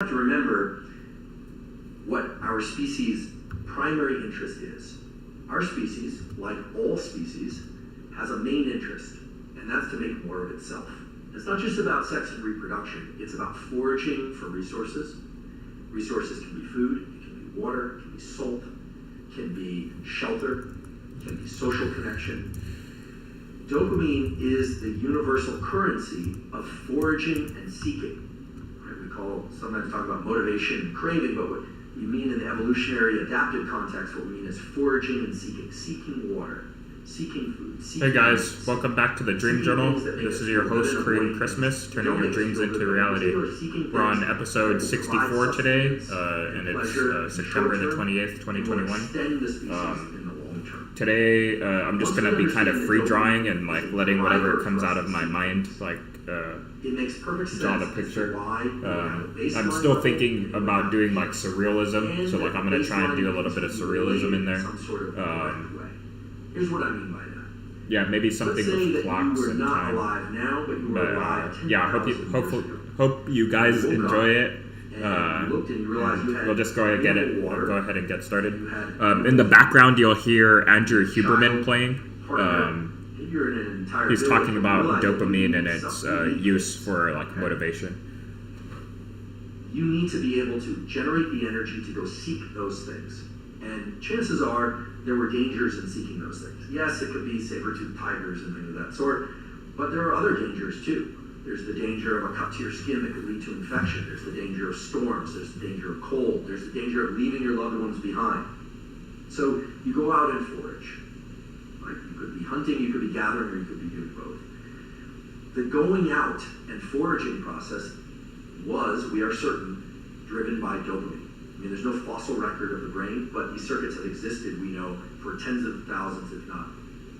have to remember what our species' primary interest is. Our species, like all species, has a main interest, and that's to make more of itself. It's not just about sex and reproduction, it's about foraging for resources. Resources can be food, it can be water, it can be salt, it can be shelter, it can be social connection. Dopamine is the universal currency of foraging and seeking. Sometimes talk about motivation and craving, but what you mean in the evolutionary adaptive context, what we mean is foraging and seeking water, seeking food, seeking Hey guys, welcome back to the Dream Journal. This is your host, Kareem Christmas, turning your dreams into reality. We're on episode 64 today, and it's September the 28th, 2021. Today, I'm just going to be kind of free drawing and like letting whatever comes out of my mind, draw the picture. I'm still thinking about doing like surrealism, so like I'm going to try and do a little bit of surrealism in there. Here's what I mean by that. Yeah, maybe something with clocks and time. Hope you guys enjoy it. We'll just go ahead and get started. In the background, you'll hear Andrew Huberman playing. He's talking about dopamine and its use for like motivation. You need to be able to generate the energy to go seek those things. And chances are there were dangers in seeking those things. Yes, it could be saber-toothed tigers and things of that sort, but there are other dangers too. There's the danger of a cut to your skin that could lead to infection. There's the danger of storms. There's the danger of cold. There's the danger of leaving your loved ones behind. So you go out and forage. Like you could be hunting, you could be gathering, or you could be doing both. The going out and foraging process was, we are certain, driven by dopamine. I mean, there's no fossil record of the brain, but these circuits have existed, we know, for tens of thousands, if not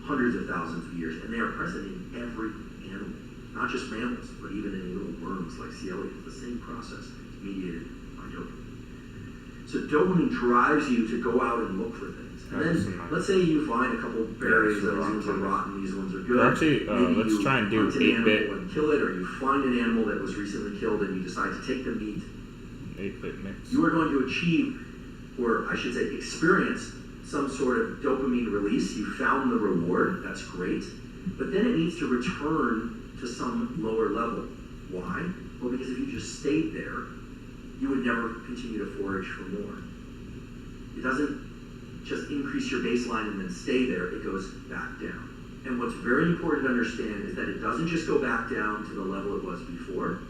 hundreds of thousands of years, and they are present in every animal. Not just mammals, but even in little worms like C. elegans. The same process is mediated by dopamine. So dopamine drives you to go out and look for things. And then, let's say you find a couple berries, these ones are rotten, these ones are good. Actually, let's try and do 8-bit. And kill it, or you find an animal that was recently killed and you decide to take the meat. 8-bit mix. You are going to achieve, or I should say experience, some sort of dopamine release. You found the reward, that's great. But then it needs to return to some lower level. Why? Well, because if you just stayed there, you would never continue to forage for more. It doesn't just increase your baseline and then stay there, it goes back down. And what's very important to understand is that it doesn't just go back down to the level it was before,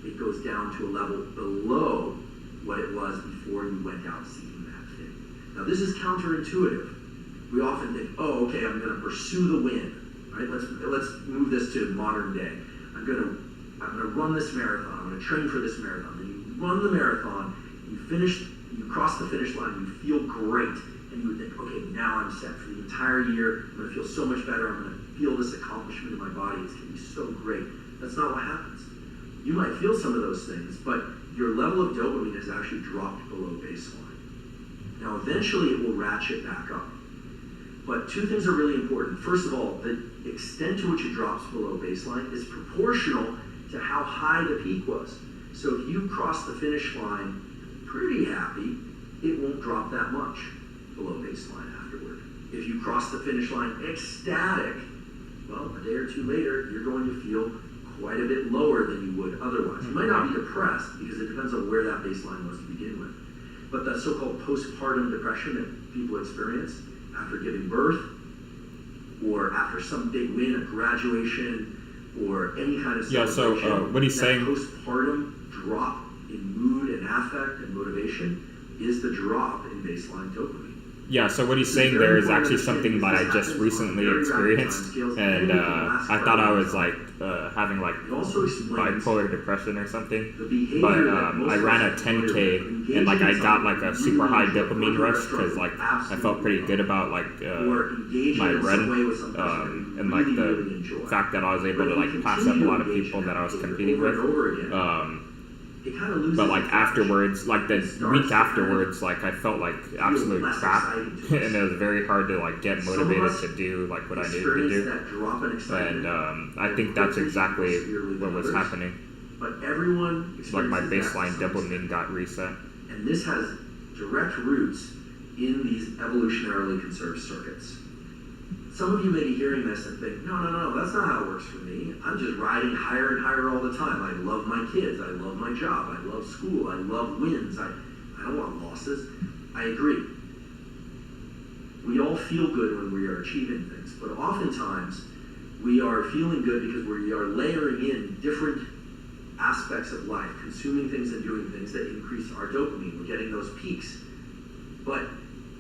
it goes down to a level below what it was before you went out seeking that thing. Now this is counterintuitive. We often think, oh, okay, I'm going to pursue the wind. Right? Let's move this to modern day. I'm gonna run this marathon. I'm gonna train for this marathon. Then you run the marathon, you cross the finish line, you feel great, and you would think, okay, now I'm set for the entire year. I'm gonna feel so much better. I'm gonna feel this accomplishment in my body. It's gonna be so great. That's not what happens. You might feel some of those things, but your level of dopamine has actually dropped below baseline. Now, eventually, it will ratchet back up. But two things are really important. First of all, the extent to which it drops below baseline is proportional to how high the peak was. So if you cross the finish line pretty happy, it won't drop that much below baseline afterward. If you cross the finish line ecstatic, well, a day or two later, you're going to feel quite a bit lower than you would otherwise. You might not be depressed because it depends on where that baseline was to begin with. But that so-called postpartum depression that people experience after giving birth, or after some big win, a graduation, or any kind of celebration, what he's saying, postpartum drop in mood and affect and motivation is the drop in baseline dopamine. Yeah, so what he's saying there is actually something that I just recently experienced, and I thought I was like having like bipolar depression or something, but I ran a 10K and like I got like a super high dopamine rush because like I felt pretty good about like my run and like the fact that I was able to like pass up a lot of people that I was competing with. But like afterwards, like the week afterwards, like I felt like absolute crap, and it was very hard to like get motivated to do like what I needed to do. And I think that's exactly what was happening. but everyone experiences like my that baseline to some dopamine extent. got reset. And this has direct roots in these evolutionarily conserved circuits. Some of you may be hearing this and think, no, that's not how it works for me. I'm just riding higher and higher all the time. I love my kids. I love my job. I love school. I love wins. I don't want losses. I agree. We all feel good when we are achieving things, but oftentimes we are feeling good because we are layering in different aspects of life, consuming things and doing things that increase our dopamine. We're getting those peaks. But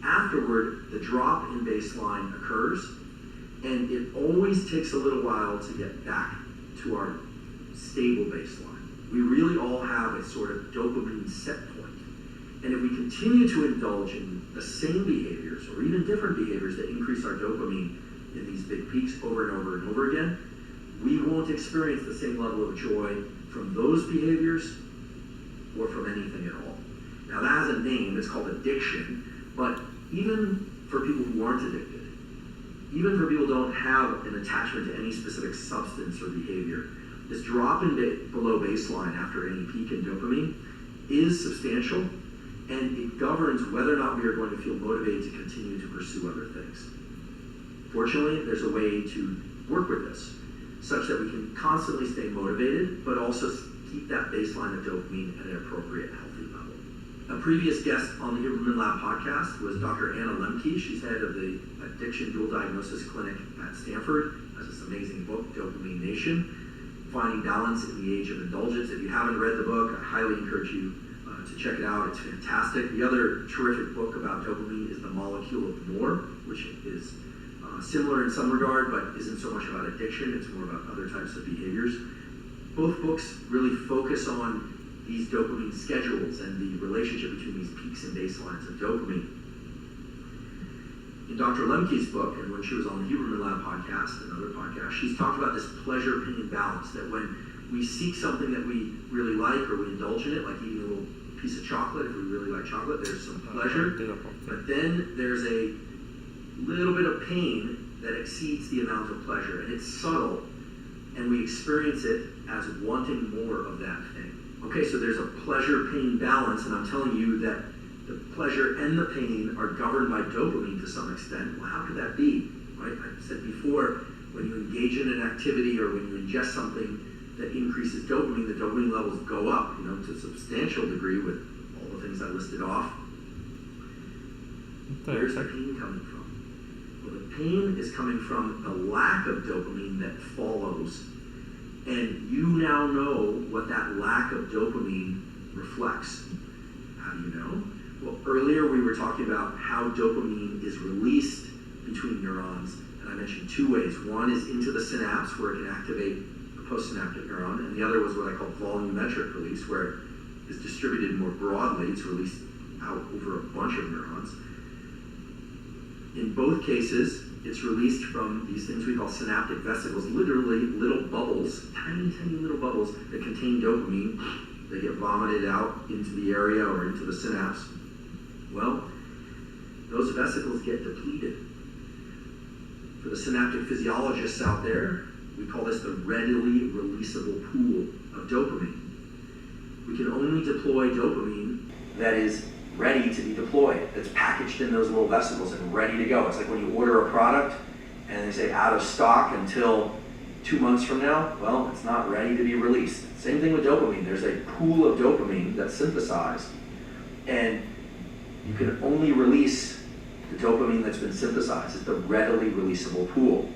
afterward, the drop in baseline occurs, and it always takes a little while to get back to our stable baseline. We really all have a sort of dopamine set point. And if we continue to indulge in the same behaviors or even different behaviors that increase our dopamine in these big peaks over and over and over again, we won't experience the same level of joy from those behaviors or from anything at all. Now that has a name, it's called addiction, but even for people who aren't addicted, even for people who don't have an attachment to any specific substance or behavior, this drop in below baseline after any peak in dopamine is substantial, and it governs whether or not we are going to feel motivated to continue to pursue other things. Fortunately, there's a way to work with this, such that we can constantly stay motivated, but also keep that baseline of dopamine at an appropriate, healthy level. A previous guest on the Huberman Lab podcast was Dr. Anna Lemke. She's head of the Addiction Dual Diagnosis Clinic at Stanford. Has this amazing book, Dopamine Nation, Finding Balance in the Age of Indulgence. If you haven't read the book, I highly encourage you to check it out. It's fantastic. The other terrific book about dopamine is The Molecule of More, which is similar in some regard, but isn't so much about addiction. It's more about other types of behaviors. Both books really focus on these dopamine schedules and the relationship between these peaks and baselines of dopamine. In Dr. Lemke's book, and when she was on the Huberman Lab podcast, another podcast, she's talked about this pleasure-pain balance, that when we seek something that we really like or we indulge in it, like eating a little piece of chocolate, if we really like chocolate, there's some pleasure, but then there's a little bit of pain that exceeds the amount of pleasure, and it's subtle, and we experience it as wanting more of that thing. Okay, so there's a pleasure-pain balance, and I'm telling you that the pleasure and the pain are governed by dopamine to some extent. Well, how could that be? Right? I said before, when you engage in an activity or when you ingest something that increases dopamine, the dopamine levels go up, to a substantial degree with all the things I listed off. Where's the pain coming from? Well, the pain is coming from the lack of dopamine that follows. And you now know what that lack of dopamine reflects. How do you know? Well, earlier we were talking about how dopamine is released between neurons, and I mentioned two ways. One is into the synapse, where it can activate a postsynaptic neuron, and the other was what I call volumetric release, where it is distributed more broadly. It's released out over a bunch of neurons. In both cases, it's released from these things we call synaptic vesicles, literally little bubbles, tiny, tiny little bubbles that contain dopamine. They get vomited out into the area or into the synapse. Well, those vesicles get depleted. For the synaptic physiologists out there, we call this the readily releasable pool of dopamine. We can only deploy dopamine that is ready to be deployed, that's packaged in those little vesicles and ready to go. It's like when you order a product and they say out of stock until 2 months from now. Well, it's not ready to be released. Same thing with dopamine. There's a pool of dopamine that's synthesized, and you can only release the dopamine that's been synthesized. It's the readily releasable pool.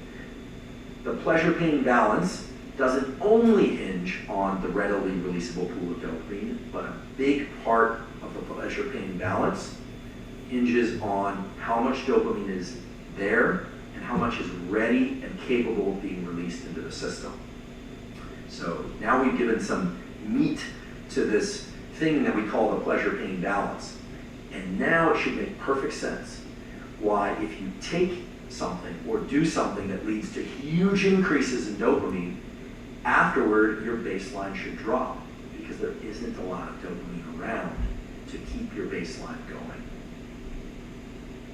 The pleasure-pain balance doesn't only hinge on the readily releasable pool of dopamine, but a big part of the pleasure-pain balance hinges on how much dopamine is there and how much is ready and capable of being released into the system. So now we've given some meat to this thing that we call the pleasure-pain balance. And now it should make perfect sense why, if you take something or do something that leads to huge increases in dopamine, afterward your baseline should drop, because there isn't a lot of dopamine around to keep your baseline going.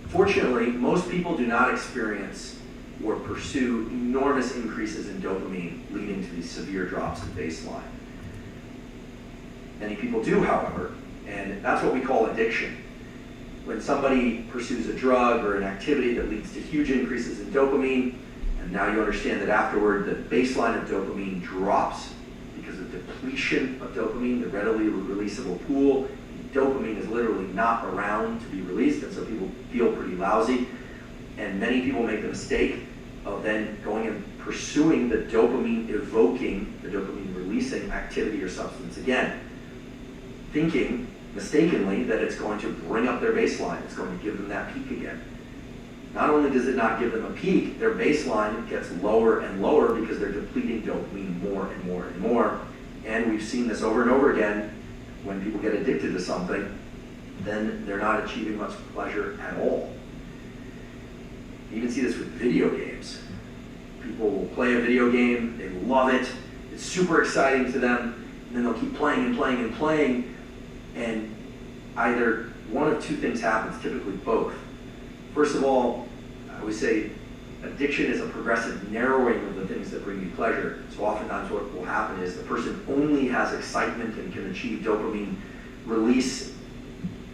Fortunately, most people do not experience or pursue enormous increases in dopamine leading to these severe drops in baseline. Many people do, however, and that's what we call addiction. When somebody pursues a drug or an activity that leads to huge increases in dopamine, and now you understand that afterward the baseline of dopamine drops because of depletion of dopamine, the readily releasable pool. Dopamine is literally not around to be released, and so people feel pretty lousy. And many people make the mistake of then going and pursuing the dopamine evoking, the dopamine releasing activity or substance again, thinking mistakenly that it's going to bring up their baseline, it's going to give them that peak again. Not only does it not give them a peak, their baseline gets lower and lower because they're depleting dopamine more and more and more. And we've seen this over and over again. When people get addicted to something, then they're not achieving much pleasure at all. You even see this with video games. People will play a video game, they love it, it's super exciting to them, and then they'll keep playing and playing and playing, and either one of two things happens, typically both. First of all, I would say addiction is a progressive narrowing of the things that bring you pleasure. So oftentimes what will happen is the person only has excitement and can achieve dopamine release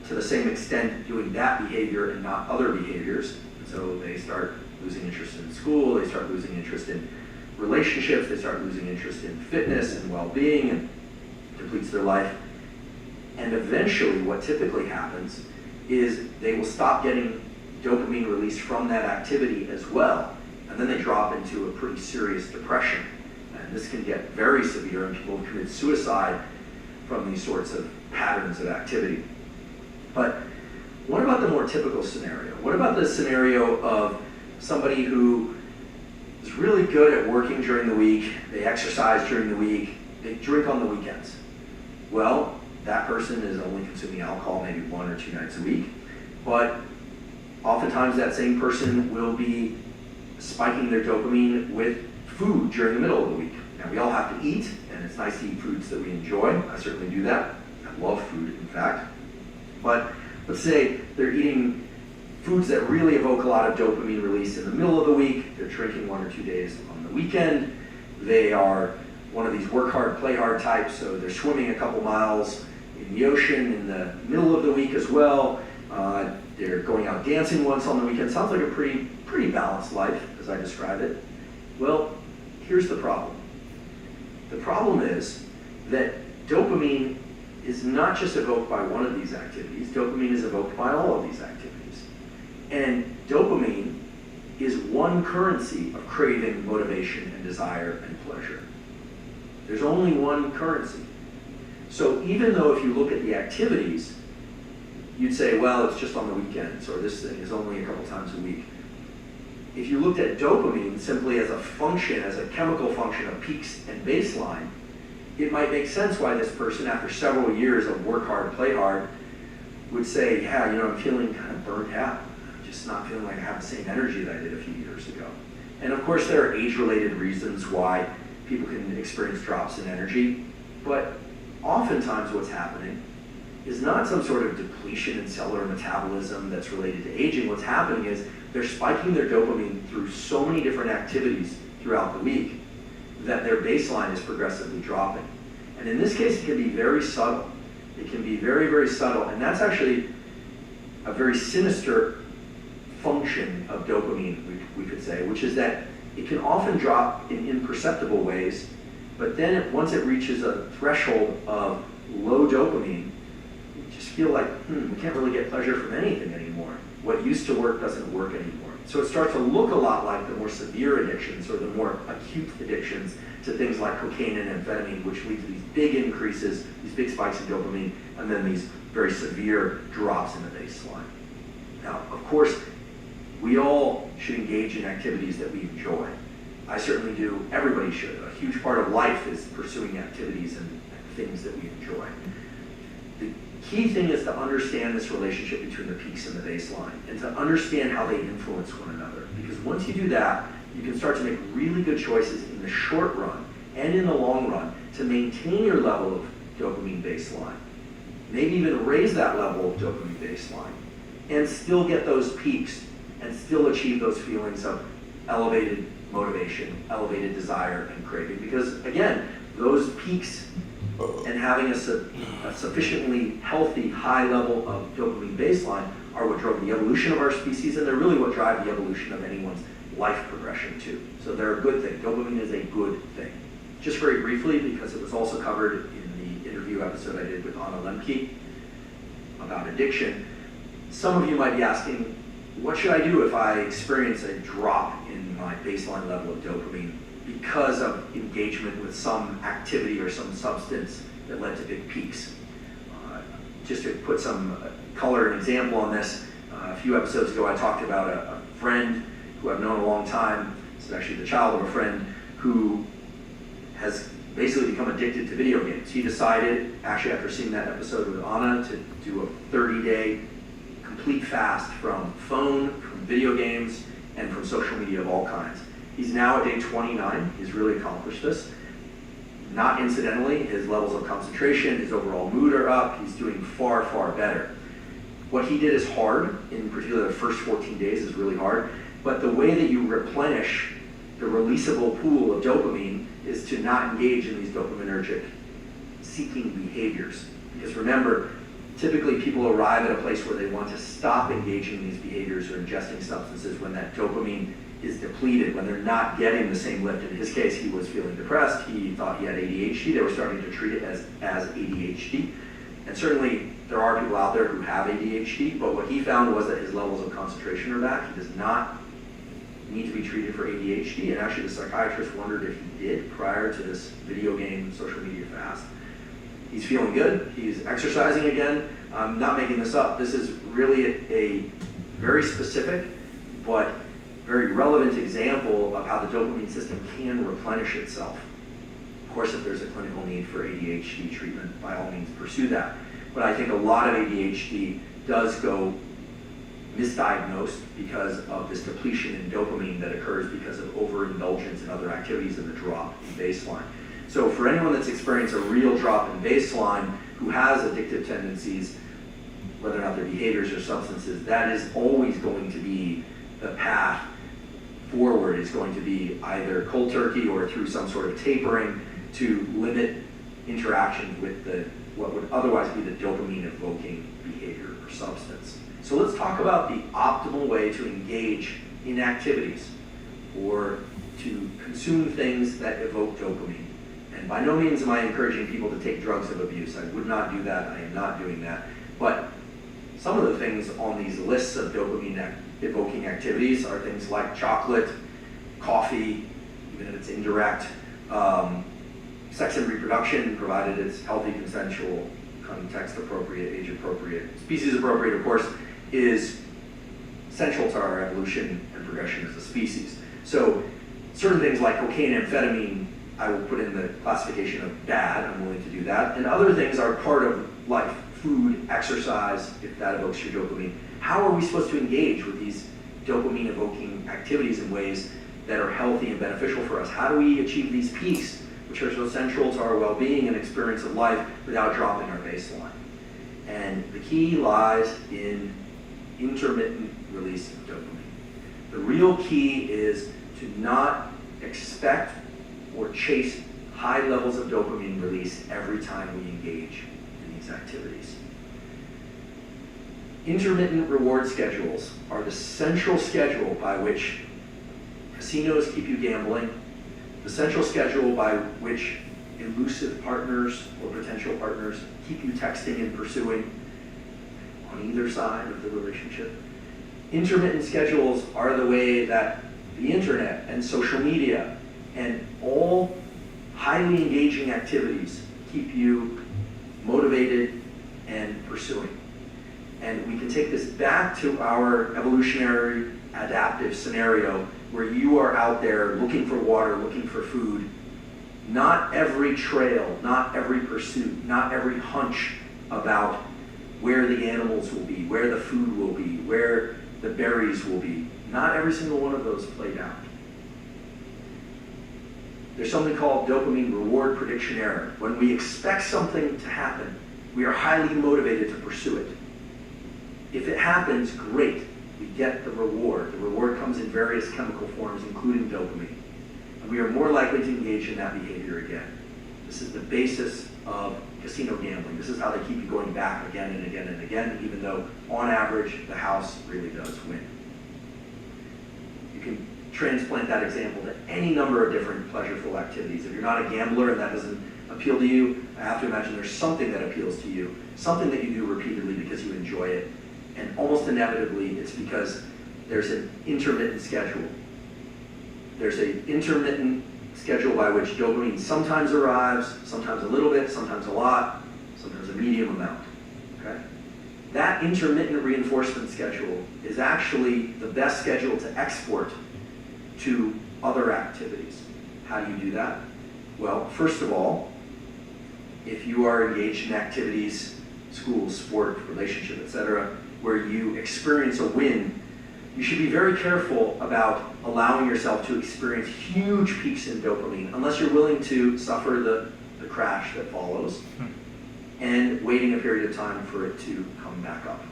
to the same extent doing that behavior and not other behaviors. So they start losing interest in school, they start losing interest in relationships, they start losing interest in fitness and well-being, and depletes their life. And eventually what typically happens is they will stop getting dopamine release from that activity as well, and then they drop into a pretty serious depression. And this can get very severe, and people commit suicide from these sorts of patterns of activity. But what about the more typical scenario? What about the scenario of somebody who is really good at working during the week, they exercise during the week, they drink on the weekends? Well, that person is only consuming alcohol maybe 1 or 2 nights a week, but oftentimes that same person will be spiking their dopamine with food during the middle of the week. Now, we all have to eat, and it's nice to eat foods that we enjoy. I certainly do that. I love food, in fact. But let's say they're eating foods that really evoke a lot of dopamine release in the middle of the week. They're drinking 1 or 2 days on the weekend. They are one of these work hard, play hard types, so they're swimming a couple miles in the ocean in the middle of the week as well. They're going out dancing once on the weekend. Sounds like a pretty balanced life, as I describe it. Well, here's the problem. The problem is that dopamine is not just evoked by one of these activities. Dopamine is evoked by all of these activities. And dopamine is one currency of craving, motivation, and desire and pleasure. There's only one currency. So even though if you look at the activities, you'd say, well, it's just on the weekends, or this thing is only a couple times a week. If you looked at dopamine simply as a function, as a chemical function of peaks and baseline, it might make sense why this person, after several years of work hard, play hard, would say, yeah, I'm feeling kind of burnt out. I'm just not feeling like I have the same energy that I did a few years ago. And of course, there are age-related reasons why people can experience drops in energy, but oftentimes what's happening is not some sort of depletion in cellular metabolism that's related to aging. What's happening is they're spiking their dopamine through so many different activities throughout the week that their baseline is progressively dropping. And in this case, it can be very subtle. It can be very, very subtle, and that's actually a very sinister function of dopamine, we could say, which is that it can often drop in imperceptible ways, but then once it reaches a threshold of low dopamine, you just feel like, we can't really get pleasure from anything anymore. What used to work doesn't work anymore. So it starts to look a lot like the more severe addictions or the more acute addictions to things like cocaine and amphetamine, which lead to these big increases, these big spikes in dopamine, and then these very severe drops in the baseline. Now, of course, we all should engage in activities that we enjoy. I certainly do. Everybody should. A huge part of life is pursuing activities and things that we enjoy. The key thing is to understand this relationship between the peaks and the baseline, and to understand how they influence one another. Because once you do that, you can start to make really good choices in the short run and in the long run to maintain your level of dopamine baseline. Maybe even raise that level of dopamine baseline and still get those peaks and still achieve those feelings of elevated motivation, elevated desire, and craving. Because again, those peaks and having a sufficiently healthy, high level of dopamine baseline are what drove the evolution of our species, and they're really what drive the evolution of anyone's life progression too. So they're a good thing. Dopamine is a good thing. Just very briefly, because it was also covered in the interview episode I did with Anna Lemke about addiction, some of you might be asking, what should I do if I experience a drop in my baseline level of dopamine because of engagement with some activity or some substance that led to big peaks? Just to put some color and example on this, a few episodes ago I talked about a friend who I've known a long time. This is actually the child of a friend who has basically become addicted to video games. He decided, actually after seeing that episode with Anna, to do a 30-day complete fast from phone, from video games, and from social media of all kinds. He's now at day 29. He's really accomplished this. Not incidentally, his levels of concentration, his overall mood are up. He's doing far, far better. What he did is hard. In particular, the first 14 days is really hard. But the way that you replenish the releasable pool of dopamine is to not engage in these dopaminergic seeking behaviors. Because remember, typically people arrive at a place where they want to stop engaging in these behaviors or ingesting substances when that dopamine is depleted, when they're not getting the same lift. In his case, he was feeling depressed. He thought he had ADHD. They were starting to treat it as ADHD. And certainly there are people out there who have ADHD, but what he found was that his levels of concentration are back. He does not need to be treated for ADHD, and actually the psychiatrist wondered if he did prior to this video game social media fast. He's feeling good. He's exercising again. I'm not making this up. This is really a very specific but very relevant example of how the dopamine system can replenish itself. Of course, if there's a clinical need for ADHD treatment, by all means pursue that. But I think a lot of ADHD does go misdiagnosed because of this depletion in dopamine that occurs because of overindulgence in other activities and the drop in baseline. So for anyone that's experienced a real drop in baseline who has addictive tendencies, whether or not they're behaviors or substances, that is always going to be the path forward. Is going to be either cold turkey or through some sort of tapering to limit interaction with what would otherwise be the dopamine evoking behavior or substance. So let's talk about the optimal way to engage in activities or to consume things that evoke dopamine. And by no means am I encouraging people to take drugs of abuse. I would not do that. I am not doing that. But some of the things on these lists of dopamine evoking activities are things like chocolate, coffee, even if it's indirect, sex and reproduction, provided it's healthy, consensual, context appropriate, age appropriate, species appropriate, of course, is central to our evolution and progression as a species. So certain things like cocaine and amphetamine, I will put in the classification of bad. I'm willing to do that. And other things are part of life, food, exercise, if that evokes your dopamine. How are we supposed to engage with these dopamine evoking activities in ways that are healthy and beneficial for us? How do we achieve these peaks, which are so central to our well-being and experience of life, without dropping our baseline? And the key lies in intermittent release of dopamine. The real key is to not expect or chase high levels of dopamine release every time we engage in these activities. Intermittent reward schedules are the central schedule by which casinos keep you gambling, the central schedule by which elusive partners or potential partners keep you texting and pursuing on either side of the relationship. Intermittent schedules are the way that the internet and social media and all highly engaging activities keep you motivated and pursuing. And we can take this back to our evolutionary adaptive scenario where you are out there looking for water, looking for food. Not every trail, not every pursuit, not every hunch about where the animals will be, where the food will be, where the berries will be. Not every single one of those played out. There's something called dopamine reward prediction error. When we expect something to happen, we are highly motivated to pursue it. If it happens, great. We get the reward. The reward comes in various chemical forms, including dopamine. And we are more likely to engage in that behavior again. This is the basis of casino gambling. This is how they keep you going back again and again and again, even though on average the house really does win. You can transplant that example to any number of different pleasureful activities. If you're not a gambler and that doesn't appeal to you, I have to imagine there's something that appeals to you, something that you do repeatedly because you enjoy it, and almost inevitably it's because there's an intermittent schedule. There's an intermittent schedule by which dopamine sometimes arrives, sometimes a little bit, sometimes a lot, sometimes a medium amount, okay? That intermittent reinforcement schedule is actually the best schedule to export to other activities. How do you do that? Well, first of all, if you are engaged in activities, school, sport, relationship, etc., where you experience a win, you should be very careful about allowing yourself to experience huge peaks in dopamine unless you're willing to suffer the crash that follows and waiting a period of time for it to come back up.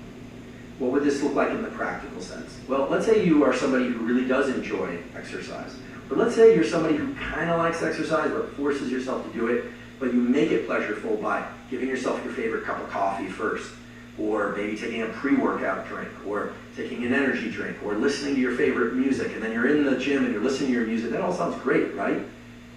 What would this look like in the practical sense? Well, let's say you are somebody who really does enjoy exercise. But let's say you're somebody who kind of likes exercise but forces yourself to do it, but you make it pleasureful by giving yourself your favorite cup of coffee first, or maybe taking a pre-workout drink, or taking an energy drink, or listening to your favorite music, and then you're in the gym and you're listening to your music. That all sounds great, right?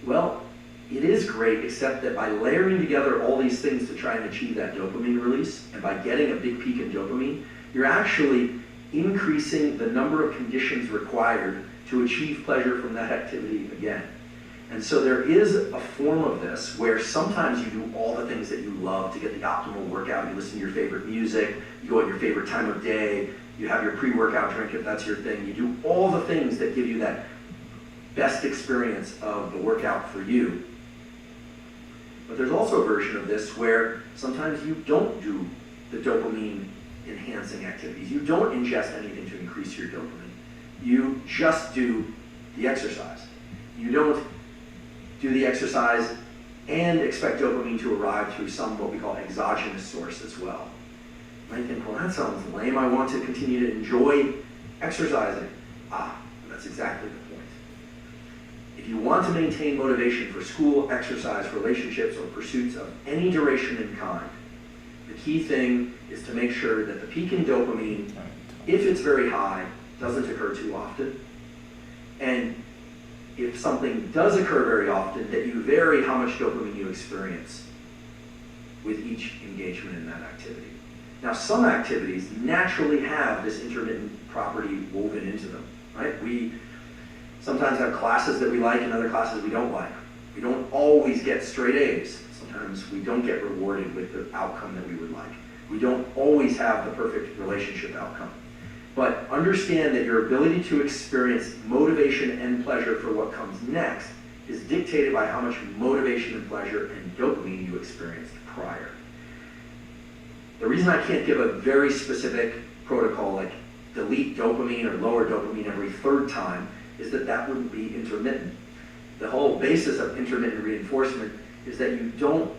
Well, it is great, except that by layering together all these things to try and achieve that dopamine release, and by getting a big peak in dopamine, you're actually increasing the number of conditions required to achieve pleasure from that activity again. And so there is a form of this where sometimes you do all the things that you love to get the optimal workout. You listen to your favorite music, you go at your favorite time of day, you have your pre-workout drink if that's your thing. You do all the things that give you that best experience of the workout for you. But there's also a version of this where sometimes you don't do the dopamine enhancing activities. You don't ingest anything to increase your dopamine. You just do the exercise. You don't do the exercise and expect dopamine to arrive through some what we call exogenous source as well. You might think, well, that sounds lame. I want to continue to enjoy exercising. That's exactly the point. If you want to maintain motivation for school, exercise, relationships, or pursuits of any duration and kind, the key thing is to make sure that the peak in dopamine, if it's very high, doesn't occur too often. And if something does occur very often, that you vary how much dopamine you experience with each engagement in that activity. Now, some activities naturally have this intermittent property woven into them, right? We sometimes have classes that we like and other classes we don't like. We don't always get straight A's. Sometimes we don't get rewarded with the outcome that we would like. We don't always have the perfect relationship outcome. But understand that your ability to experience motivation and pleasure for what comes next is dictated by how much motivation and pleasure and dopamine you experienced prior. The reason I can't give a very specific protocol like delete dopamine or lower dopamine every third time is that that wouldn't be intermittent. The whole basis of intermittent reinforcement is that you don't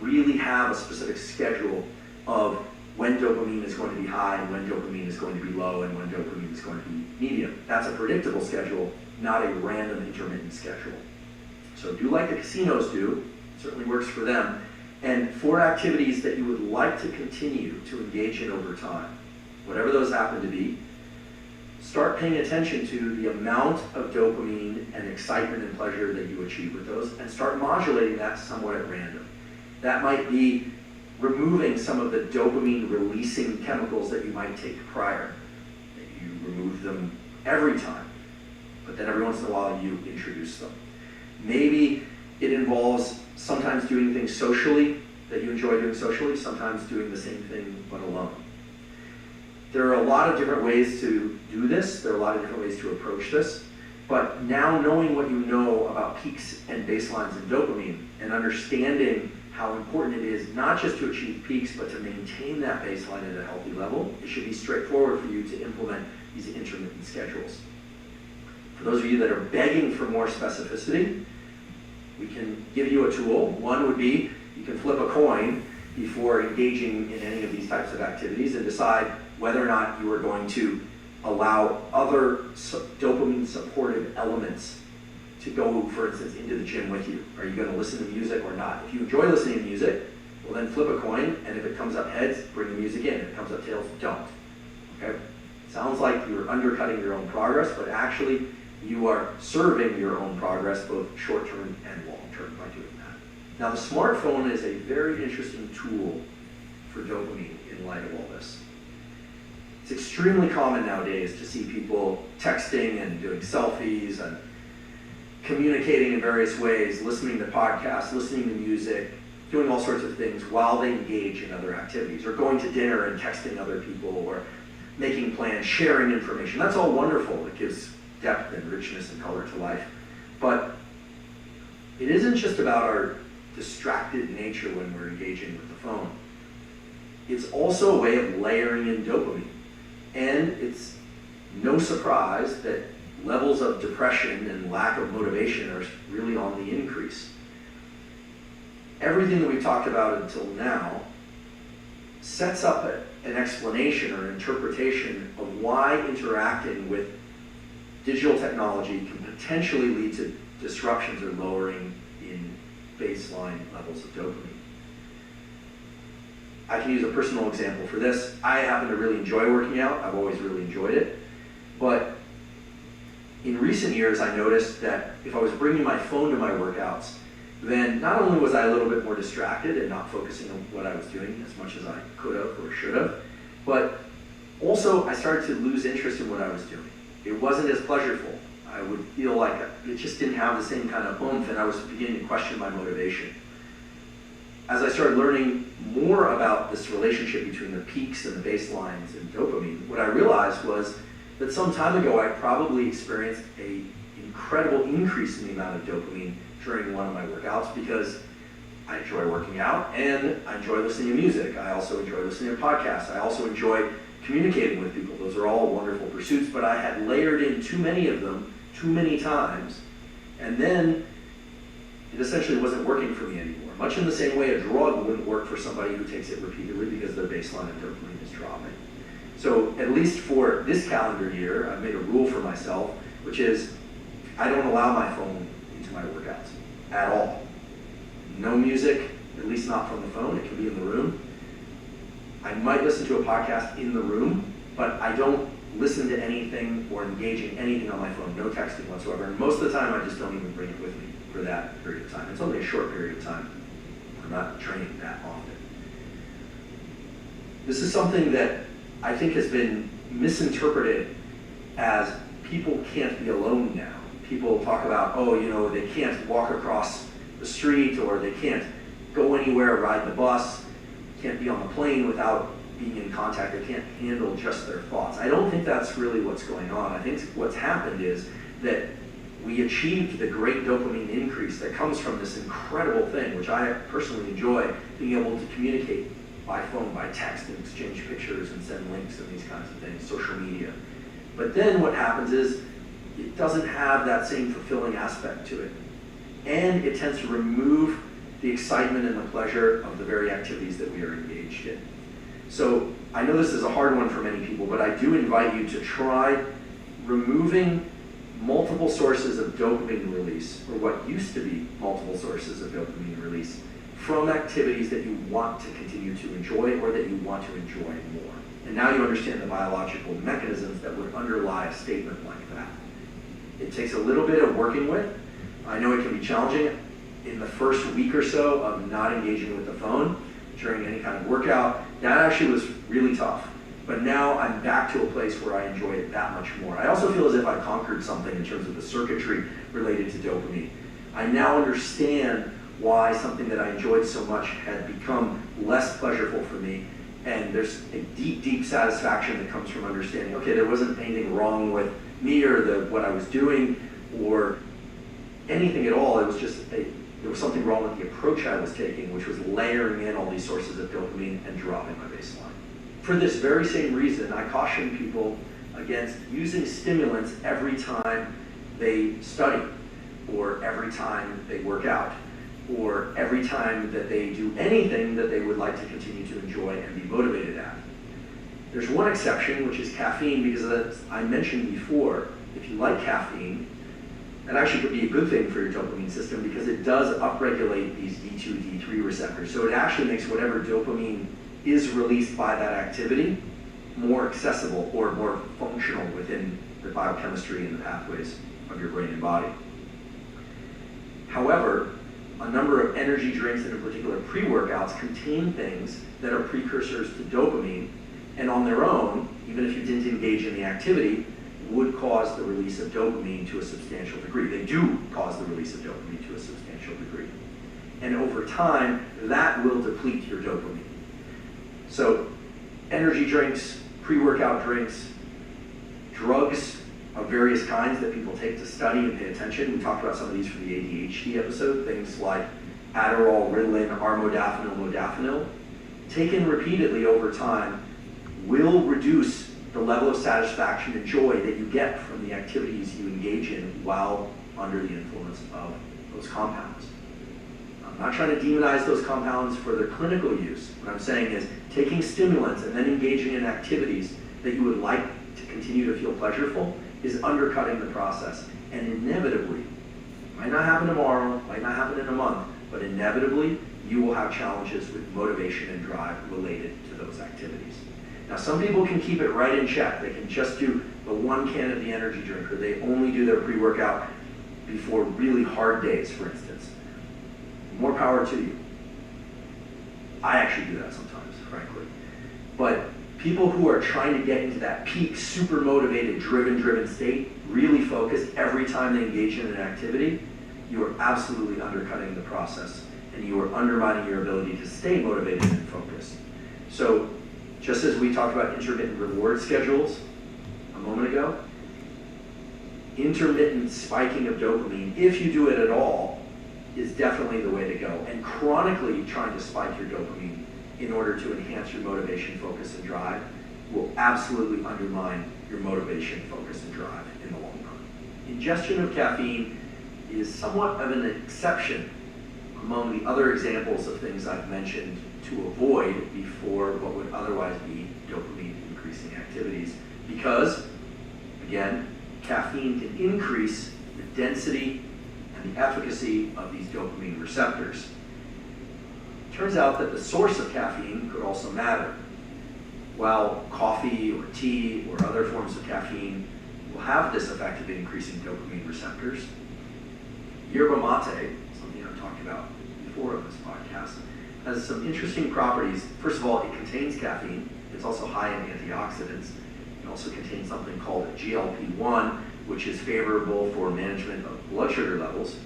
really have a specific schedule of when dopamine is going to be high and when dopamine is going to be low and when dopamine is going to be medium. That's a predictable schedule, not a random intermittent schedule. So do like the casinos do, it certainly works for them. And for activities that you would like to continue to engage in over time, whatever those happen to be, start paying attention to the amount of dopamine and excitement and pleasure that you achieve with those and start modulating that somewhat at random. That might be removing some of the dopamine releasing chemicals that you might take prior. You remove them every time, but then every once in a while you introduce them. Maybe it involves sometimes doing things socially that you enjoy doing socially, sometimes doing the same thing but alone. There are a lot of different ways to do this. There are a lot of different ways to approach this. But now knowing what you know about peaks and baselines in dopamine and understanding how important it is not just to achieve peaks, but to maintain that baseline at a healthy level, it should be straightforward for you to implement these intermittent schedules. For those of you that are begging for more specificity, we can give you a tool. One would be you can flip a coin before engaging in any of these types of activities and decide whether or not you are going to allow other dopamine supportive elements to go, for instance, into the gym with you? Are you going to listen to music or not? If you enjoy listening to music, well then flip a coin, and if it comes up heads, bring the music in. If it comes up tails, don't. Okay? Sounds like you're undercutting your own progress, but actually you are serving your own progress, both short-term and long-term, by doing that. Now the smartphone is a very interesting tool for dopamine in light of all this. It's extremely common nowadays to see people texting and doing selfies and communicating in various ways, listening to podcasts, listening to music, doing all sorts of things while they engage in other activities, or going to dinner and texting other people, or making plans, sharing information. That's all wonderful. It gives depth and richness and color to life. But it isn't just about our distracted nature when we're engaging with the phone. It's also a way of layering in dopamine. And it's no surprise that levels of depression and lack of motivation are really on the increase. Everything that we've talked about until now sets up an explanation or an interpretation of why interacting with digital technology can potentially lead to disruptions or lowering in baseline levels of dopamine. I can use a personal example for this. I happen to really enjoy working out. I've always really enjoyed it. But in recent years, I noticed that if I was bringing my phone to my workouts, then not only was I a little bit more distracted and not focusing on what I was doing as much as I could have or should have, but also I started to lose interest in what I was doing. It wasn't as pleasurable. I would feel like it just didn't have the same kind of oomph, and I was beginning to question my motivation. As I started learning more about this relationship between the peaks and the baselines in dopamine, what I realized was that some time ago I probably experienced an incredible increase in the amount of dopamine during one of my workouts because I enjoy working out and I enjoy listening to music. I also enjoy listening to podcasts. I also enjoy communicating with people. Those are all wonderful pursuits, but I had layered in too many of them too many times, and then it essentially wasn't working for me anymore. Much in the same way a drug wouldn't work for somebody who takes it repeatedly because their baseline of dopamine is dropping. So at least for this calendar year, I've made a rule for myself, which is I don't allow my phone into my workouts at all. No music, at least not from the phone. It can be in the room. I might listen to a podcast in the room, but I don't listen to anything or engage in anything on my phone, no texting whatsoever. And most of the time, I just don't even bring it with me for that period of time. It's only a short period of time. I'm not training that often. This is something that I think has been misinterpreted as people can't be alone now. People talk about, oh, you know, they can't walk across the street, or they can't go anywhere, ride the bus, can't be on the plane without being in contact. They can't handle just their thoughts. I don't think that's really what's going on. I think what's happened is that we achieved the great dopamine increase that comes from this incredible thing, which I personally enjoy, being able to communicate by phone, by text, and exchange pictures and send links and these kinds of things, social media. But then what happens is it doesn't have that same fulfilling aspect to it. And it tends to remove the excitement and the pleasure of the very activities that we are engaged in. So I know this is a hard one for many people, but I do invite you to try removing multiple sources of dopamine release, or what used to be multiple sources of dopamine release, from activities that you want to continue to enjoy or that you want to enjoy more. And now you understand the biological mechanisms that would underlie a statement like that. It takes a little bit of working with. I know it can be challenging in the first week or so of not engaging with the phone during any kind of workout. That actually was really tough. But now I'm back to a place where I enjoy it that much more. I also feel as if I conquered something in terms of the circuitry related to dopamine. I now understand why something that I enjoyed so much had become less pleasurable for me. And there's a deep, deep satisfaction that comes from understanding, okay, there wasn't anything wrong with me or what I was doing or anything at all. It was just there was something wrong with the approach I was taking, which was layering in all these sources of dopamine and dropping my baseline. For this very same reason, I caution people against using stimulants every time they study, or every time they work out, or every time that they do anything that they would like to continue to enjoy and be motivated at. There's one exception, which is caffeine, because as I mentioned before, if you like caffeine, that actually could be a good thing for your dopamine system because it does upregulate these D2, D3 receptors. So it actually makes whatever dopamine is released by that activity more accessible or more functional within the biochemistry and the pathways of your brain and body. However, a number of energy drinks, and in particular pre-workouts, contain things that are precursors to dopamine, and on their own, even if you didn't engage in the activity, would cause the release of dopamine to a substantial degree. They do cause the release of dopamine to a substantial degree. And over time, that will deplete your dopamine. So energy drinks, pre-workout drinks, drugs of various kinds that people take to study and pay attention. We talked about some of these for the ADHD episode, things like Adderall, Ritalin, armodafinil, modafinil, taken repeatedly over time will reduce the level of satisfaction and joy that you get from the activities you engage in while under the influence of those compounds. I'm not trying to demonize those compounds for their clinical use. What I'm saying is taking stimulants and then engaging in activities that you would like to continue to feel pleasurable is undercutting the process. And inevitably, might not happen tomorrow, might not happen in a month, but inevitably you will have challenges with motivation and drive related to those activities. Now, some people can keep it right in check. They can just do the one can of the energy drink, or they only do their pre-workout before really hard days, for instance. More power to you. I actually do that sometimes, frankly. But people who are trying to get into that peak, super motivated, driven state, really focused every time they engage in an activity, you are absolutely undercutting the process, and you are undermining your ability to stay motivated and focused. So, just as we talked about intermittent reward schedules a moment ago, intermittent spiking of dopamine, if you do it at all, is definitely the way to go. And chronically trying to spike your dopamine in order to enhance your motivation, focus, and drive will absolutely undermine your motivation, focus, and drive in the long run. Ingestion of caffeine is somewhat of an exception among the other examples of things I've mentioned to avoid before what would otherwise be dopamine increasing activities, because, again, caffeine can increase the density and the efficacy of these dopamine receptors. Turns out that the source of caffeine could also matter. While coffee or tea or other forms of caffeine will have this effect of increasing dopamine receptors, yerba mate, something I've talked about before on this podcast, has some interesting properties. First of all, it contains caffeine. It's also high in antioxidants. It also contains something called GLP-1, which is favorable for management of blood sugar levels.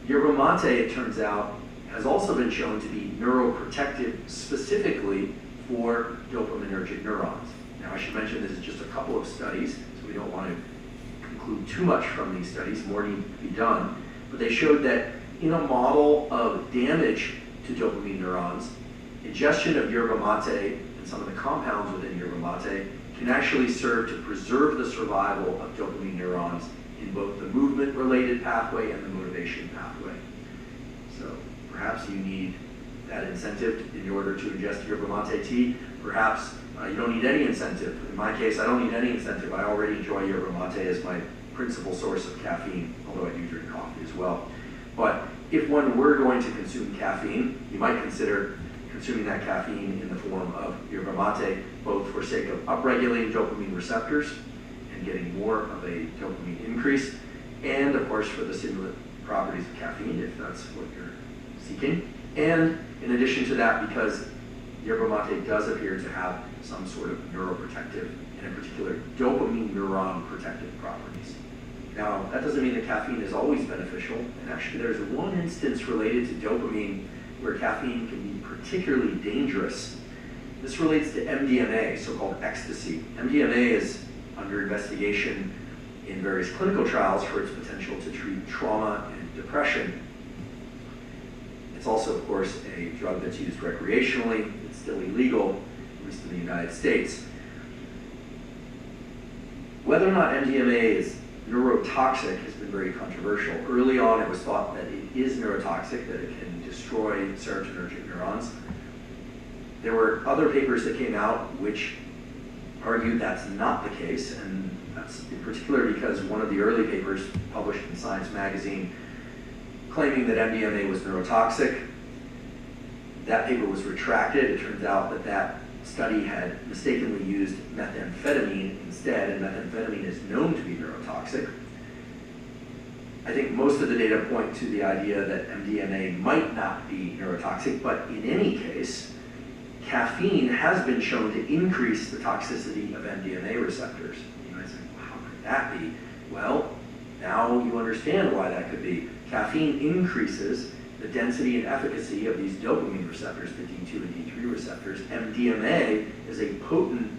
Yerba mate, it turns out, has also been shown to be neuroprotective specifically for dopaminergic neurons. Now, I should mention this is just a couple of studies, so we don't want to conclude too much from these studies. More need to be done. But they showed that in a model of damage to dopamine neurons, ingestion of yerba mate and some of the compounds within yerba mate can actually serve to preserve the survival of dopamine neurons in both the movement-related pathway and the motivation pathway. So perhaps you need that incentive in order to ingest yerba mate tea. Perhaps you don't need any incentive. In my case, I don't need any incentive. I already enjoy yerba mate as my principal source of caffeine, although I do drink coffee as well. But if one were going to consume caffeine, you might consider consuming that caffeine in the form of yerba mate, both for sake of upregulating dopamine receptors and getting more of a dopamine increase, and of course for the stimulant properties of caffeine, if that's what you're seeking. And in addition to that, because yerba mate does appear to have some sort of neuroprotective, and in particular dopamine neuron protective properties. Now, that doesn't mean that caffeine is always beneficial, and actually there's one instance related to dopamine where caffeine can be particularly dangerous. This relates to MDMA, so-called ecstasy. MDMA is under investigation in various clinical trials for its potential to treat trauma and depression. It's also, of course, a drug that's used recreationally. It's still illegal, at least in the United States. Whether or not MDMA is neurotoxic has been very controversial. Early on, it was thought that it is neurotoxic, that it can destroy serotonergic neurons. There were other papers that came out which argued that's not the case, and that's in particular because one of the early papers published in Science magazine claiming that MDMA was neurotoxic, that paper was retracted. It turns out that that study had mistakenly used methamphetamine instead, and methamphetamine is known to be neurotoxic. I think most of the data point to the idea that MDMA might not be neurotoxic, but in any case, caffeine has been shown to increase the toxicity of MDMA receptors. You might say, well, how could that be? Well, now you understand why that could be. Caffeine increases the density and efficacy of these dopamine receptors, the D2 and D3 receptors. MDMA is a potent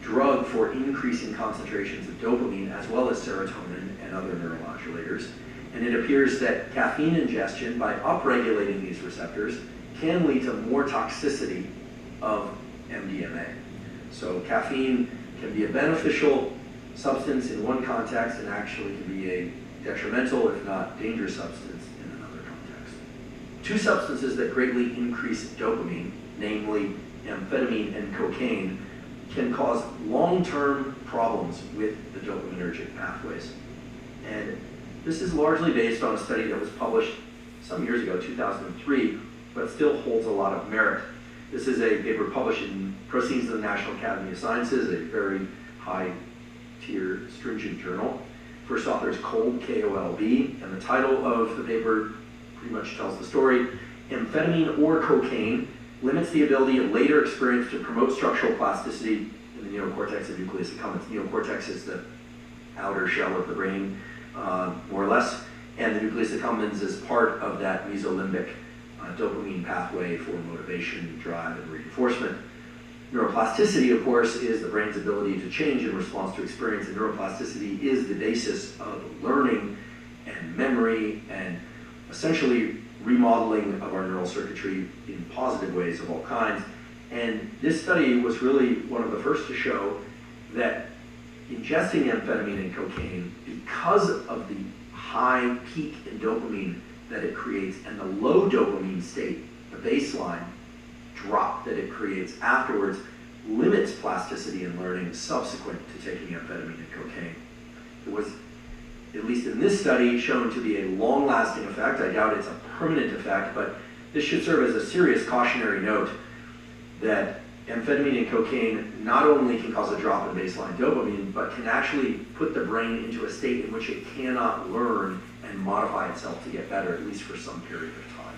drug for increasing concentrations of dopamine as well as serotonin and other neuromodulators. And it appears that caffeine ingestion, by upregulating these receptors, can lead to more toxicity of MDMA. So caffeine can be a beneficial substance in one context and actually can be a detrimental, if not dangerous substance in another context. Two substances that greatly increase dopamine, namely amphetamine and cocaine, can cause long-term problems with the dopaminergic pathways. And this is largely based on a study that was published some years ago, 2003, but still holds a lot of merit. This is a paper published in Proceedings of the National Academy of Sciences, a very high-tier, stringent journal. First author is Kolb, K-O-L-B, and the title of the paper pretty much tells the story. Amphetamine or cocaine limits the ability of later experience to promote structural plasticity in the neocortex and nucleus accumbens. Neocortex is the outer shell of the brain, more or less, and the nucleus accumbens is part of that mesolimbic dopamine pathway for motivation, drive, and reinforcement. Neuroplasticity, of course, is the brain's ability to change in response to experience, and neuroplasticity is the basis of learning and memory and essentially remodeling of our neural circuitry in positive ways of all kinds. And this study was really one of the first to show that ingesting amphetamine and cocaine, because of the high peak in dopamine that it creates and the low dopamine state, the baseline drop that it creates afterwards, limits plasticity and learning subsequent to taking amphetamine and cocaine. It was, at least in this study, shown to be a long-lasting effect. I doubt it's a permanent effect, but this should serve as a serious cautionary note that amphetamine and cocaine not only can cause a drop in baseline dopamine, but can actually put the brain into a state in which it cannot learn and modify itself to get better, at least for some period of time.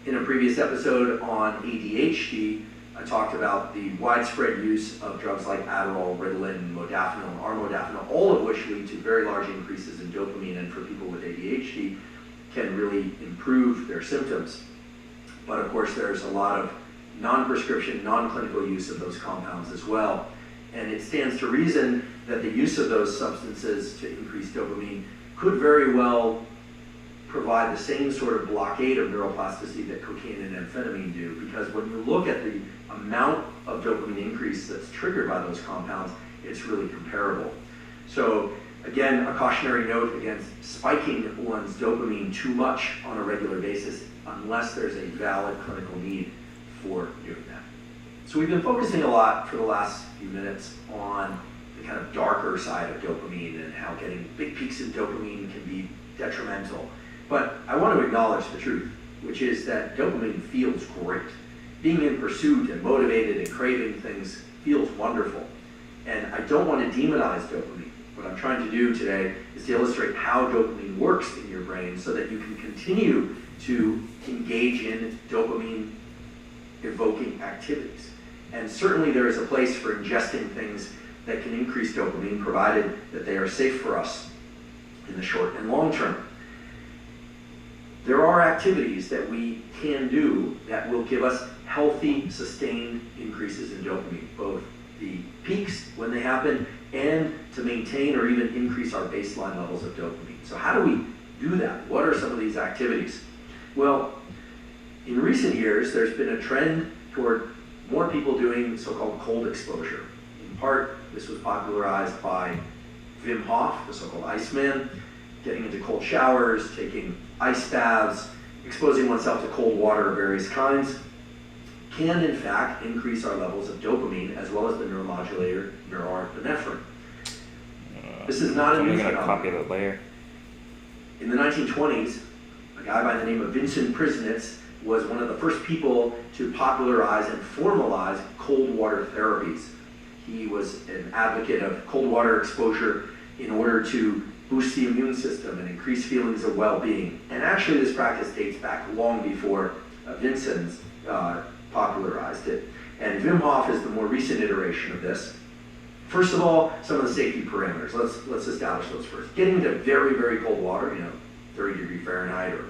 In a previous episode on ADHD, I talked about the widespread use of drugs like Adderall, Ritalin, modafinil, and armodafinil, all of which lead to very large increases in dopamine, and for people with ADHD can really improve their symptoms. But of course, there's a lot of non-prescription, non-clinical use of those compounds as well. And it stands to reason that the use of those substances to increase dopamine could very well provide the same sort of blockade of neuroplasticity that cocaine and amphetamine do, because when you look at the amount of dopamine increase that's triggered by those compounds, it's really comparable. So again, a cautionary note against spiking one's dopamine too much on a regular basis unless there's a valid clinical need for doing that. So we've been focusing a lot for the last few minutes on the kind of darker side of dopamine and how getting big peaks in dopamine can be detrimental. But I want to acknowledge the truth, which is that dopamine feels great. Being in pursuit and motivated and craving things feels wonderful. And I don't want to demonize dopamine. What I'm trying to do today is to illustrate how dopamine works in your brain so that you can continue to engage in dopamine evoking activities. And certainly there is a place for ingesting things that can increase dopamine, provided that they are safe for us in the short and long term. There are activities that we can do that will give us healthy, sustained increases in dopamine, both the peaks when they happen and to maintain or even increase our baseline levels of dopamine. So how do we do that? What are some of these activities? Well, in recent years, there's been a trend toward more people doing so-called cold exposure. In part, this was popularized by Wim Hof, the so-called Iceman, getting into cold showers, taking ice baths, exposing oneself to cold water of various kinds. can in fact increase our levels of dopamine as well as the neuromodulator norepinephrine. This is not a new phenomenon. Copy the layer. In the 1920s, a guy by the name of Vincent Prisnitz was one of the first people to popularize and formalize cold water therapies. He was an advocate of cold water exposure in order to boost the immune system and increase feelings of well-being. And actually this practice dates back long before Vincent popularized it. And Wim Hof is the more recent iteration of this. First of all, some of the safety parameters. Let's establish those first. Getting into very, very cold water, 30 degree Fahrenheit or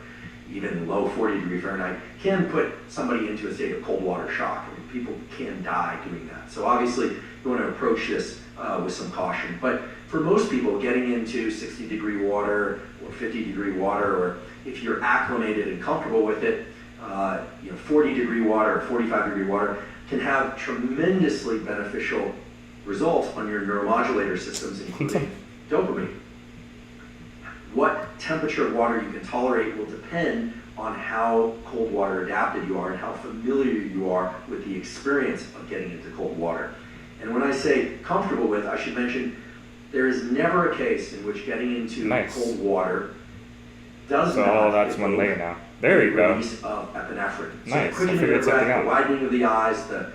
even low 40 degree Fahrenheit, can put somebody into a state of cold water shock. I mean, people can die doing that. So obviously you want to approach this with some caution. But for most people, getting into 60 degree water or 50 degree water, or if you're acclimated and comfortable with it, 40 degree water or 45 degree water can have tremendously beneficial results on your neuromodulator systems, including dopamine. What temperature of water you can tolerate will depend on how cold water adapted you are and how familiar you are with the experience of getting into cold water. And when I say comfortable with, I should mention there is never a case in which getting into cold water does not that's one layer now. There you go. Release of epinephrine. Nice. So the quickening of the breath, the widening of the eyes, the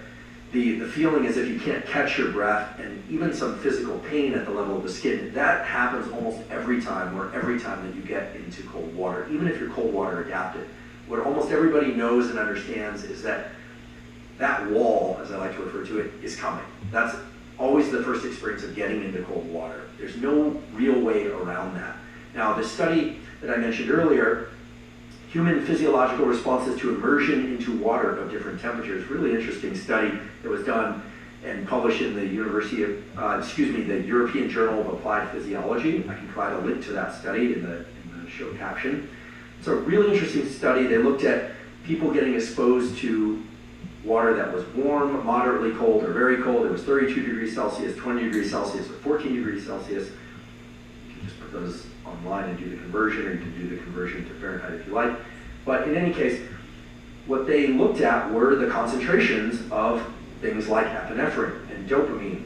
feeling as if you can't catch your breath, and even some physical pain at the level of the skin, that happens almost every time, or every time that you get into cold water, even if you're cold water adapted. What almost everybody knows and understands is that that wall, as I like to refer to it, is coming. That's always the first experience of getting into cold water. There's no real way around that. Now, the study that I mentioned earlier, Human Physiological Responses to Immersion into Water of Different Temperatures, really interesting study that was done and published in the the European Journal of Applied Physiology. I can provide a link to that study in the show caption. It's a really interesting study. They looked at people getting exposed to water that was warm, moderately cold, or very cold. It was 32 degrees Celsius, 20 degrees Celsius, or 14 degrees Celsius. You can just put those online and do the conversion, or you can do the conversion to Fahrenheit if you like. But in any case, what they looked at were the concentrations of things like epinephrine and dopamine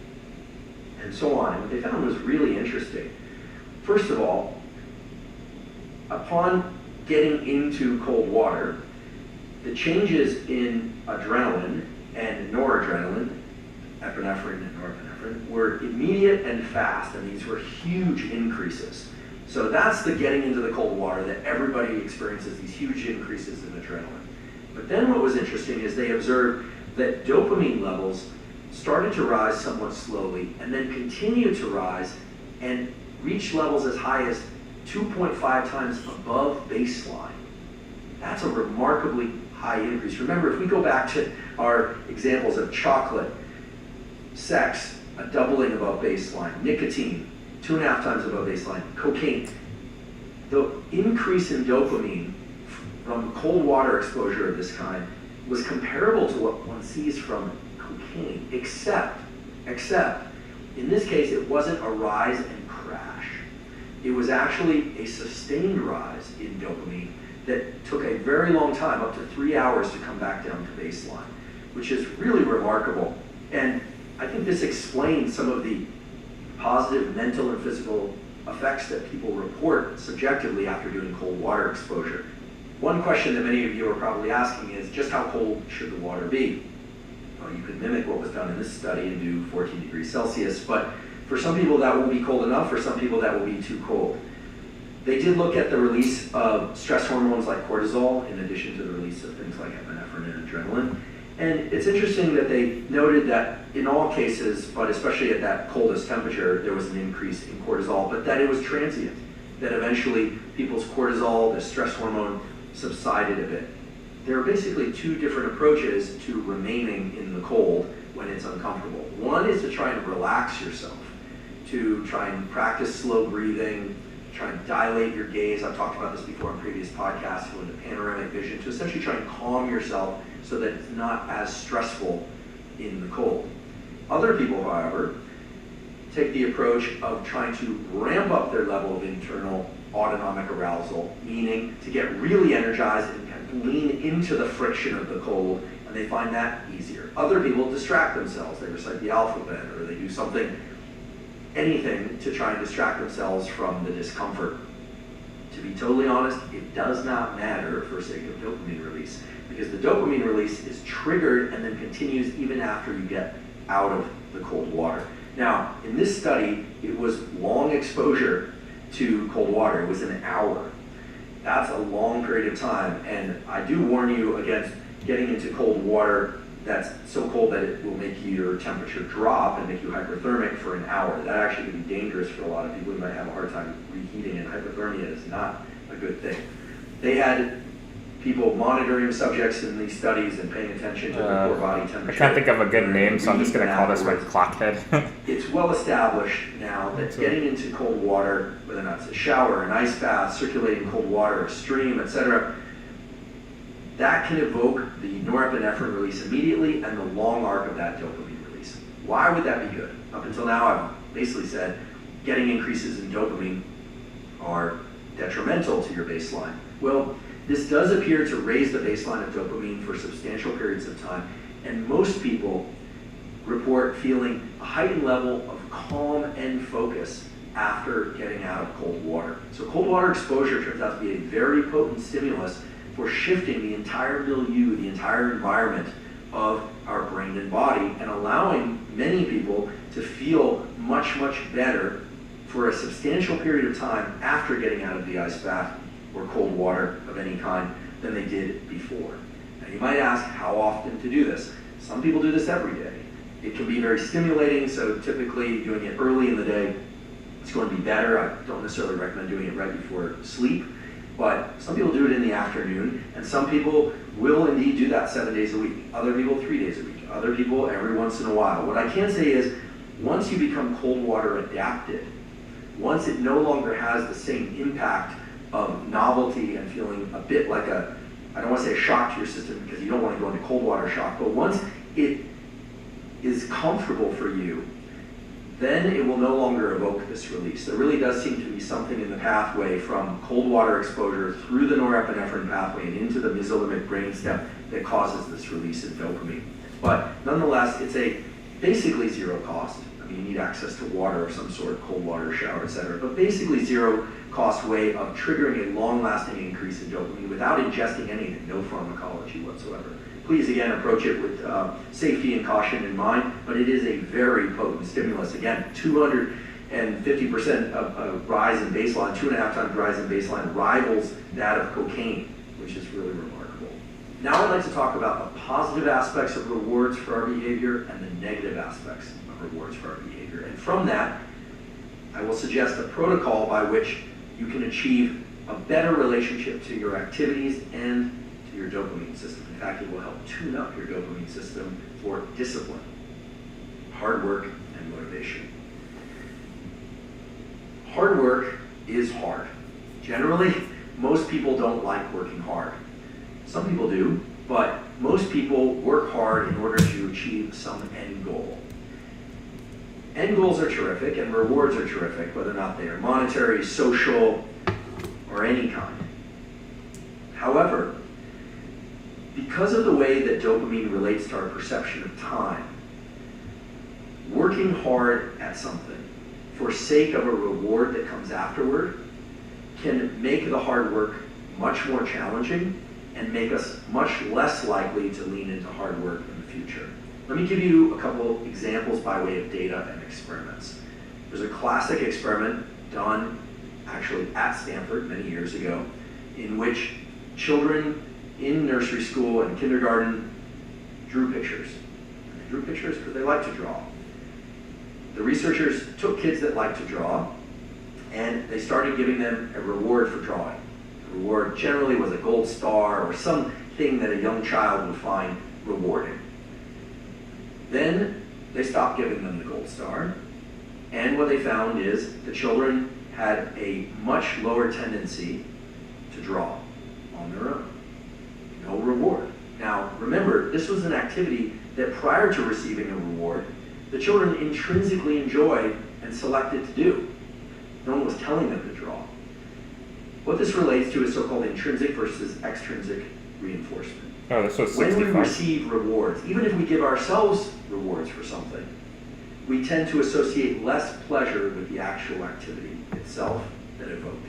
and so on. And what they found was really interesting. First of all, upon getting into cold water, the changes in adrenaline and noradrenaline, epinephrine and norepinephrine, were immediate and fast, and these were huge increases. So that's the getting into the cold water that everybody experiences, these huge increases in adrenaline. But then what was interesting is they observed that dopamine levels started to rise somewhat slowly and then continued to rise and reach levels as high as 2.5 times above baseline. That's a remarkably high increase. Remember, if we go back to our examples of chocolate, sex, a doubling above baseline, nicotine, 2.5 times above baseline, cocaine, the increase in dopamine from cold water exposure of this kind was comparable to what one sees from cocaine, except in this case it wasn't a rise and crash. It was actually a sustained rise in dopamine that took a very long time, up to 3 hours, to come back down to baseline, which is really remarkable. And I think this explains some of the positive mental and physical effects that people report subjectively after doing cold water exposure. One question that many of you are probably asking is, just how cold should the water be? Well, you could mimic what was done in this study and do 14 degrees Celsius, but for some people that will be cold enough, for some people that will be too cold. They did look at the release of stress hormones like cortisol, in addition to the release of things like epinephrine and adrenaline. And it's interesting that they noted that in all cases, but especially at that coldest temperature, there was an increase in cortisol, but that it was transient, that eventually people's cortisol, the stress hormone, subsided a bit. There are basically two different approaches to remaining in the cold when it's uncomfortable. One is to try and relax yourself, to try and practice slow breathing, try and dilate your gaze. I've talked about this before in previous podcasts, go into panoramic vision, to essentially try and calm yourself so that it's not as stressful in the cold. Other people, however, take the approach of trying to ramp up their level of internal autonomic arousal, meaning to get really energized and kind of lean into the friction of the cold and they find that easier. Other people distract themselves. They recite the alphabet, or they do anything to try and distract themselves from the discomfort. To be totally honest, it does not matter for sake of dopamine release, because the dopamine release is triggered and then continues even after you get out of the cold water. Now, in this study, it was long exposure to cold water. It was an hour. That's a long period of time, and I do warn you against getting into cold water that's so cold that it will make your temperature drop and make you hyperthermic for an hour. That actually can be dangerous for a lot of people. You might have a hard time reheating, and hypothermia is not a good thing. They had people monitoring subjects in these studies and paying attention to their core body temperature. I can't think of a good name, so I'm just going to call this one Clockhead. It's well established now that getting into cold water, whether or not it's a shower, an ice bath, circulating cold water, a stream, etc., that can evoke the norepinephrine release immediately and the long arc of that dopamine release. Why would that be good? Up until now, I've basically said getting increases in dopamine are detrimental to your baseline. Well, this does appear to raise the baseline of dopamine for substantial periods of time, and most people report feeling a heightened level of calm and focus after getting out of cold water. So cold water exposure turns out to be a very potent stimulus for shifting the entire milieu, the entire environment of our brain and body, and allowing many people to feel much, much better for a substantial period of time after getting out of the ice bath or cold water of any kind than they did before. Now you might ask how often to do this. Some people do this every day. It can be very stimulating, so typically doing it early in the day is going to be better. I don't necessarily recommend doing it right before sleep, but some people do it in the afternoon, and some people will indeed do that 7 days a week. Other people 3 days a week. Other people every once in a while. What I can say is, once you become cold water adapted, once it no longer has the same impact of novelty and feeling a bit like I don't want to say a shock to your system because you don't want to go into cold water shock, but once it is comfortable for you, then it will no longer evoke this release. There really does seem to be something in the pathway from cold water exposure through the norepinephrine pathway and into the mesolimbic brainstem that causes this release of dopamine. But nonetheless, it's a basically zero cost. I mean, you need access to water of some sort, cold water, shower, etc. But basically zero cost way of triggering a long-lasting increase in dopamine without ingesting anything, no pharmacology whatsoever. Please, again, approach it with safety and caution in mind, but it is a very potent stimulus. Again, 250% of rise in baseline, 2.5 times rise in baseline rivals that of cocaine, which is really remarkable. Now I'd like to talk about the positive aspects of rewards for our behavior and the negative aspects of rewards for our behavior. And from that, I will suggest a protocol by which you can achieve a better relationship to your activities and to your dopamine system. In fact, it will help tune up your dopamine system for discipline, hard work, and motivation. Hard work is hard. Generally, most people don't like working hard. Some people do, but most people work hard in order to achieve some end goal. End goals are terrific and rewards are terrific, whether or not they are monetary, social, or any kind. However, because of the way that dopamine relates to our perception of time, working hard at something for sake of a reward that comes afterward can make the hard work much more challenging and make us much less likely to lean into hard work in the future. Let me give you a couple examples by way of data and experiments. There's a classic experiment done actually at Stanford many years ago in which children in nursery school and kindergarten drew pictures. And they drew pictures because they like to draw. The researchers took kids that like to draw and they started giving them a reward for drawing. The reward generally was a gold star or something that a young child would find rewarding. Then they stopped giving them the gold star, and what they found is the children had a much lower tendency to draw on their own. No reward. Now, remember, this was an activity that prior to receiving a reward, the children intrinsically enjoyed and selected to do. No one was telling them to draw. What this relates to is so-called intrinsic versus extrinsic reinforcement. Oh, this was When we 65. receive rewards, even if we give ourselves rewards for something, we tend to associate less pleasure with the actual activity itself than evoked.